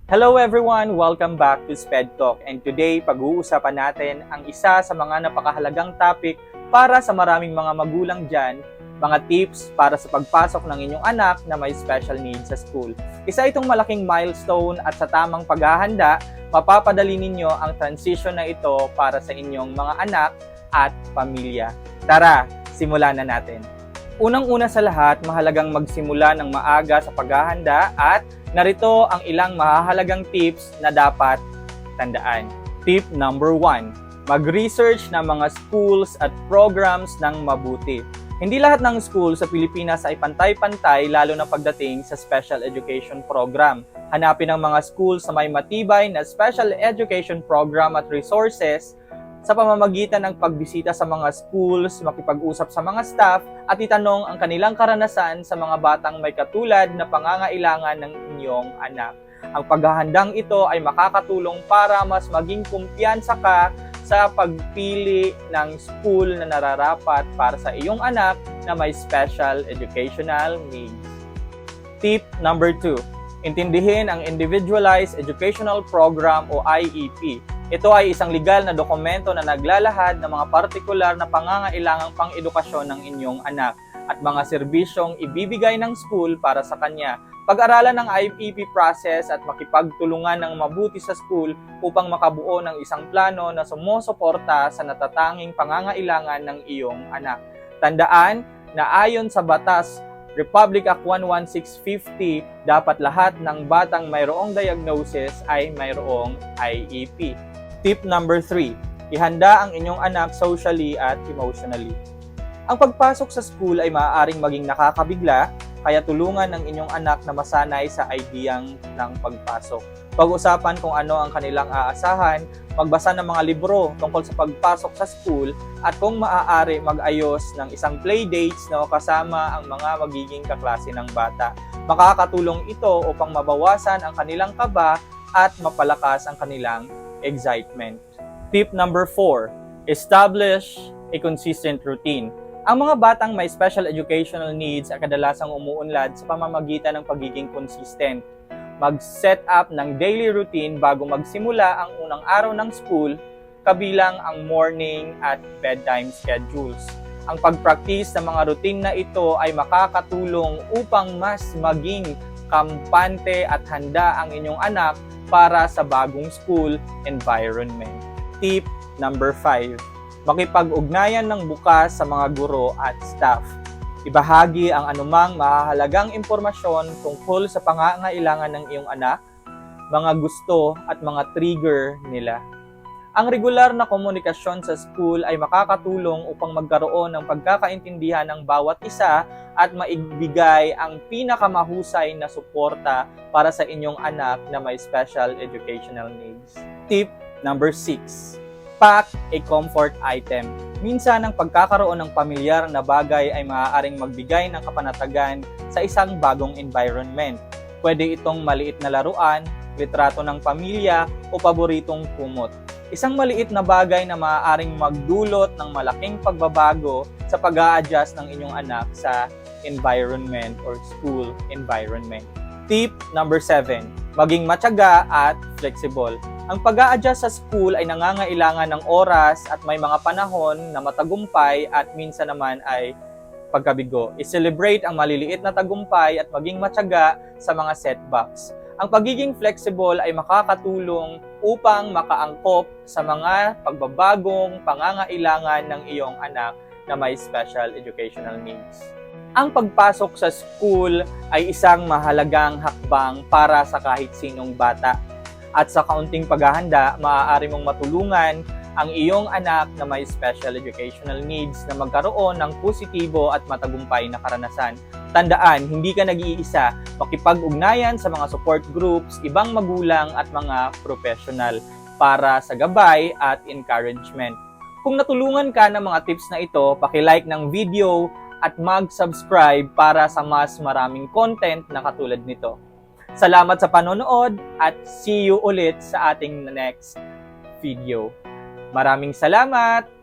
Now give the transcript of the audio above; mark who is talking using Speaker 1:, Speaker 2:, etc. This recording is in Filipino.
Speaker 1: Hello everyone! Welcome back to Sped Talk, and today pag-uusapan natin ang isa sa mga napakahalagang topic para sa maraming mga magulang dyan, mga tips para sa pagpasok ng inyong anak na may special needs sa school. Isa itong malaking milestone at sa tamang paghahanda, mapapadali ninyo ang transition na ito para sa inyong mga anak at pamilya. Tara, simulan na natin! Unang-una sa lahat, mahalagang magsimula ng maaga sa paghahanda at narito ang ilang mahahalagang tips na dapat tandaan. Tip number 1, mag-research ng mga schools at programs ng mabuti. Hindi lahat ng school sa Pilipinas ay pantay-pantay lalo na pagdating sa special education program. Hanapin ang mga schools na may matibay na special education program at resources sa pamamagitan ng pagbisita sa mga schools, makipag-usap sa mga staff, at itanong ang kanilang karanasan sa mga batang may katulad na pangangailangan ng inyong anak. Ang paghahandang ito ay makakatulong para mas maging kumpiyansa ka sa pagpili ng school na nararapat para sa iyong anak na may special educational needs. Tip number 2, intindihin ang Individualized Educational Program o IEP. Ito ay isang legal na dokumento na naglalahad ng mga partikular na pangangailangang pang-edukasyon ng inyong anak at mga serbisyong ibibigay ng school para sa kanya. Pag-aralan ng IEP process at makipagtulungan ng mabuti sa school upang makabuo ng isang plano na sumusuporta sa natatanging pangangailangan ng iyong anak. Tandaan na ayon sa batas Republic Act 11650, dapat lahat ng batang mayroong diagnosis ay mayroong IEP. Tip number 3, ihanda ang inyong anak socially at emotionally. Ang pagpasok sa school ay maaaring maging nakakabigla, kaya tulungan ng inyong anak na masanay sa ideyang ng pagpasok. Pag-usapan kung ano ang kanilang aasahan, magbasa ng mga libro tungkol sa pagpasok sa school, at kung maaari mag-ayos ng isang playdates na kasama ang mga magiging kaklase ng bata. Makakatulong ito upang mabawasan ang kanilang kaba at mapalakas ang kanilang excitement. Tip number 4, establish a consistent routine. Ang mga batang may special educational needs ay kadalasang umuunlad sa pamamagitan ng pagiging consistent. Mag-set up ng daily routine bago magsimula ang unang araw ng school, kabilang ang morning at bedtime schedules. Ang pag-practice ng mga routine na ito ay makakatulong upang mas maging kampante at handa ang inyong anak para sa bagong school environment. Tip number 5, makipag-ugnayan ng bukas sa mga guro at staff. Ibahagi ang anumang mahahalagang impormasyon tungkol sa pangangailangan ng iyong anak, mga gusto at mga trigger nila. Ang regular na komunikasyon sa school ay makakatulong upang magkaroon ng pagkakaintindihan ng bawat isa at maibigay ang pinakamahusay na suporta para sa inyong anak na may special educational needs. Tip number 6, pack a comfort item. Minsan ang pagkakaroon ng pamilyar na bagay ay maaaring magbigay ng kapanatagan sa isang bagong environment. Pwede itong maliit na laruan, litrato ng pamilya o paboritong kumot. Isang maliit na bagay na maaaring magdulot ng malaking pagbabago sa pag-a-adjust ng inyong anak sa environment or school environment. Tip number 7, maging matyaga at flexible. Ang pag-a-adjust sa school ay nangangailangan ng oras at may mga panahon na matagumpay at minsan naman ay pagkabigo. I-celebrate ang maliliit na tagumpay at maging matyaga sa mga setbacks. Ang pagiging flexible ay makakatulong upang makaangkop sa mga pagbabagong pangangailangan ng iyong anak na may special educational needs. Ang pagpasok sa school ay isang mahalagang hakbang para sa kahit sinong bata. At sa kaunting paghahanda, maaari mong matulungan ang iyong anak na may special educational needs na magkaroon ng positibo at matagumpay na karanasan. Tandaan, hindi ka nag-iisa. Makipag-ugnayan sa mga support groups, ibang magulang at mga professional para sa gabay at encouragement. Kung natulungan ka ng mga tips na ito, paki-like ng video at mag-subscribe para sa mas maraming content na katulad nito. Salamat sa panonood at see you ulit sa ating next video. Maraming salamat!